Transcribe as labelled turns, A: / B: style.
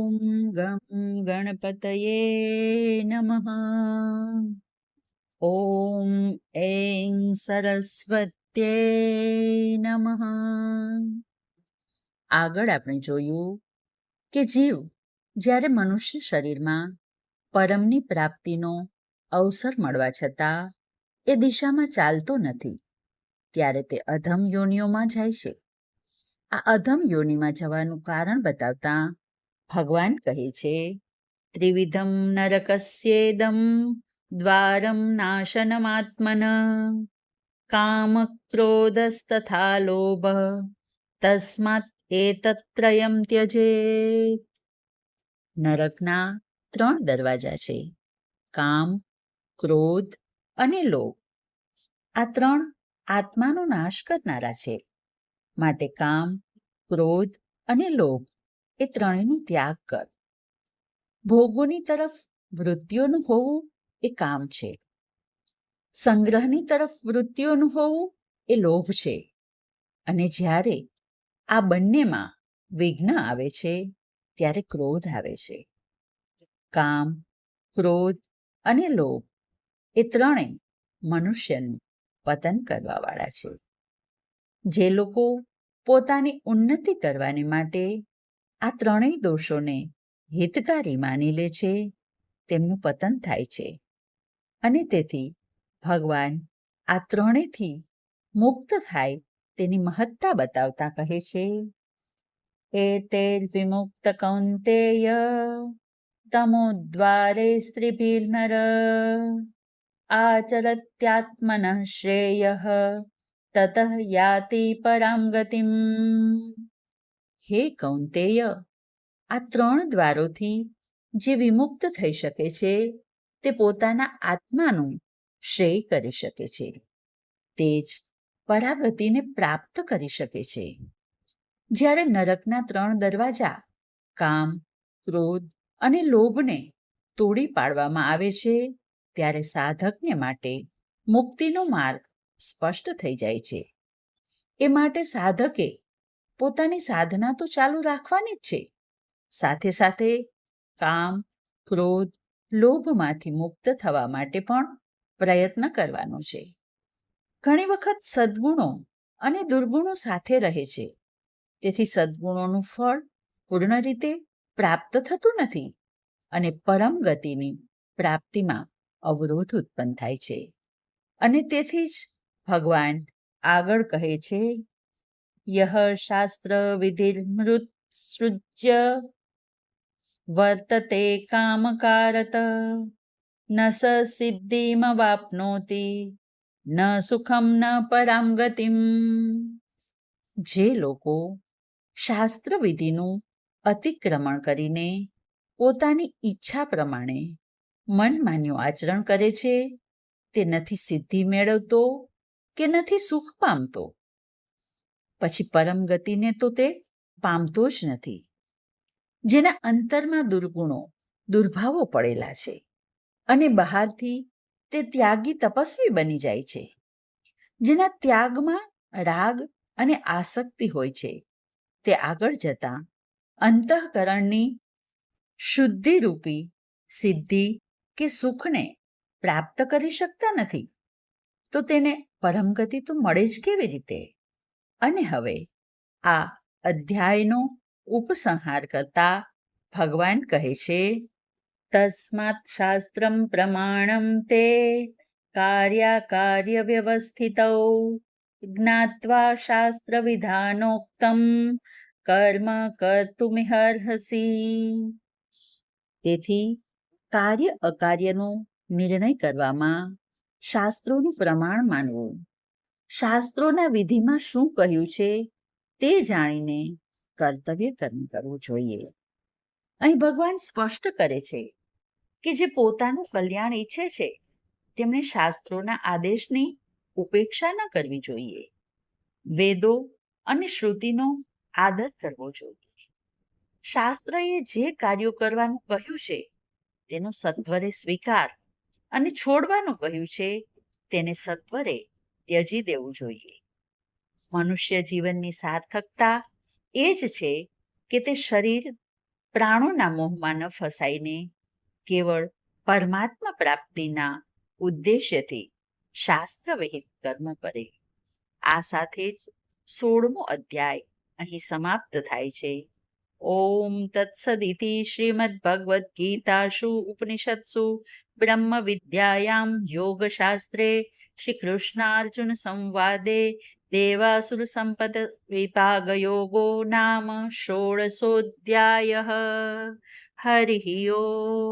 A: ઓમ ગમ ગણપતયે નમઃ. ઓમ એં સરસ્વત્યે નમઃ. આગળ આપણે જોયું કે જીવ જ્યારે મનુષ્ય શરીરમાં પરમની પ્રાપ્તિનો અવસર મળવા છતાં એ દિશામાં ચાલતો નથી, ત્યારે તે અધમ યોનિઓમાં જાય છે. આ અધમ યોનિમાં જવાનું કારણ બતાવતા ભગવાન કહે છે, ત્રિવિધમ નરકસ્યેદમ દ્વારમ નાશનમાત્મન કામ ક્રોધસ્તથા લોભ તસ્માત એતત્રયમ ત્યજેત. નરકના 3 દરવાજા છે: કામ, ક્રોધ અને લોભ. આ 3 આત્માનો નાશ કરનારા છે. માટે કામ, ક્રોધ અને લોભ એ ત્રણેયનો ત્યાગ કર. ભોગોની તરફ વૃત્તિઓનું હોવું એ કામ છે. સંગ્રહની તરફ વૃત્તિઓનું હોવું એ લોભ છે. અને જ્યારે આ બંનેમાં વિઘ્ન આવે છે, ત્યારે ક્રોધ આવે છે. કામ, ક્રોધ અને લોભ એ ત્રણેય મનુષ્યનું પતન કરવાવાળા છે. જે લોકો પોતાની ઉન્નતિ કરવાને માટે આ ત્રણેય દોષોને હિતકારી માની લે છે, તેમનું પતન થાય છે. અને તેથી ભગવાન આ ત્રણેયથી મુક્ત થાય તેની મહત્તા બતાવતા કહે છે, એતૈર વિમુક્ત કૌન્તેય તમોદ્વારે સ્ત્રીભિર્નર આચરત્યાત્મનઃ શ્રેયઃ તતઃ યાતિ પરામ ગતિમ. હે કૌંતેય, આ 3 દ્વારોથી જે વિમુક્ત થઈ શકે છે, તે પોતાના આત્માનું શ્રેય કરી શકે છે. તે જ પરાગતિને પ્રાપ્ત કરી શકે છે. જ્યારે નરકના 3 દરવાજા કામ, ક્રોધ અને લોભને તોડી પાડવામાં આવે છે, ત્યારે સાધકને માટે મુક્તિનો માર્ગ સ્પષ્ટ થઈ જાય છે. એ માટે સાધકે પોતાની સાધના તો ચાલુ રાખવાની જ છે, સાથે સાથે કામ, ક્રોધ, લોભમાંથી મુક્ત થવા માટે પણ પ્રયત્ન કરવાનો છે. ઘણી વખત સદ્ગુણો અને દુર્ગુણો સાથે રહે છે. તેથી સદ્ગુણોનું ફળ પૂર્ણ રીતે પ્રાપ્ત થતું નથી અને પરમ ગતિની પ્રાપ્તિમાં અવરોધ ઉત્પન્ન થાય છે. અને તેથી જ ભગવાન આગળ કહે છે, યહ શાસ્ત્ર વિધિર્મૃત સૃજ્ય વર્તતે કામકારત ન સ સિદ્ધિમવાપ્નોતિ ન સુખમ ન પરામ ગતિમ. જે લોકો શાસ્ત્ર વિધિનું અતિક્રમણ કરીને પોતાની ઈચ્છા પ્રમાણે મનમાન્યું આચરણ કરે છે, તે નથી સિદ્ધિ મેળવતો કે નથી સુખ પામતો. પછી પરમ ગતિને તો તે પામતો જ નથી. જેના અંતરમાં દુર્ગુણો, દુર્ભાવો પડેલા છે અને બહારથી તે ત્યાગી તપસ્વી બની જાય છે. જેના ત્યાગમાં રાગ અને આસક્તિ હોય છે, તે આગળ જતા અંતઃકરણની શુદ્ધિરૂપી સિદ્ધિ કે સુખને પ્રાપ્ત કરી શકતા નથી. તો તેને પરમગતિ તો મળે જ કેવી રીતે? અને હવે આ અધ્યાયનો ઉપસંહાર કરતા ભગવાન કહે છે, તસ્માત શાસ્ત્રમ પ્રમાણમ તે કાર્યાકાર્ય વ્યવસ્થિતૌ જ્ઞાત્વા શાસ્ત્ર વિધાનોક્તમ કર્મ કર્તુમિહર્હસી. તેથી કાર્ય અકાર્યનો નિર્ણય કરવામાં શાસ્ત્રોનું પ્રમાણ માનવું, શાસ્ત્રોના વિધિમાં શું કહ્યું છે તે જાણીને કર્તવ્ય કર્મ કરવું જોઈએ. અહીં ભગવાન સ્પષ્ટ કરે છે કે જે પોતાનું કલ્યાણ ઈચ્છે છે, તેમણે શાસ્ત્રોના આદેશની ઉપેક્ષા ન કરવી જોઈએ. વેદો અને શ્રુતિનો આદર કરવો જોઈએ. શાસ્ત્રએ જે કાર્યો કરવાનું કહ્યું છે તેનો સત્વરે સ્વીકાર અને છોડવાનું કહ્યું છે તેને સત્વરે ત્યજી દેવું જોઈએ. મનુષ્ય જીવનની સાર્થકતા એ જ છે કે તે શરીર પ્રાણોના મોહમાં ન ફસાઈને કેવળ પરમાત્મા પ્રાપ્તિના ઉદ્દેશ્યથી શાસ્ત્રવિહિત કર્મ કરે. આ સાથે જ 16મો અધ્યાય અહીં સમાપ્ત થાય છે. ઓમ તત્સદિતિ શ્રીમદ્ભગવદ્ ગીતાસુ ઉપનિષત્સુ બ્રહ્મ વિદ્યાયામ યોગશાસ્ત્રે શ્રી કૃષ્ણાર્જુન સંવાદે દેવાસુર સંપદ વિભાગ યોગો નામ ષોડશોऽધ્યાયઃ. હરિ ઓમ.